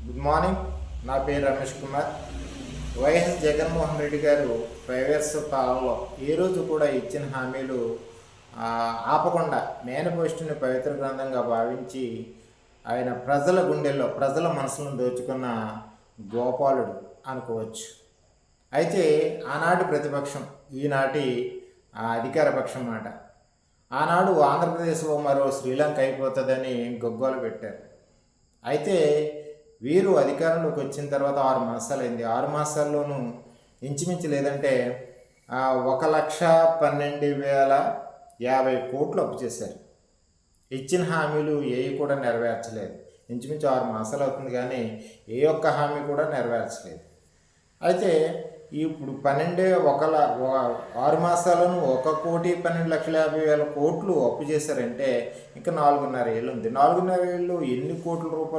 Good morning. నా పేరు Ramesh Kumar. YS Jaganmohan Reddy గారు 5 years కాలంలో ఏ రోజు కూడా ఇచ్చిన హామీలు ఆపకుండా మేనిఫెస్టోని పవిత్ర గ్రంథంగా భావించి ఆయన ప్రజల గుండెల్లో ప్రజల మనసులను దోచుకున్న గోపాలుడు అనుకోవచ్చు. అయితే ఆనాటి ప్రతిపక్షం ఈనాటి అధికార పక్షం మాట. ఆనాడు ఆంధ్రప్రదేశ్లో మరో శ్రీలంక అయిపోతుందని గొగ్గోలు పెట్టారు. అయితే వీరు అధికారంలోకి వచ్చిన తర్వాత 6 మాసాలైంది. 6 మాసాల్లోనూ ఇంచుమించు లేదంటే 1,12,50 కోట్లు అప్పు చేశారు. ఇచ్చిన హామీలు ఏవి కూడా నెరవేర్చలేదు. ఇంచుమించు 6 మాసాలు అవుతుంది కానీ ఏ ఒక్క హామీ కూడా నెరవేర్చలేదు. అయితే ఇప్పుడు 6 మాసాలను 1,12,50,000 కోట్లు అప్పు చేశారంటే ఇంకా 4.5 ఏళ్ళు ఉంది. 4.5 ఏళ్ళు ఎన్ని కోట్ల రూపాయలు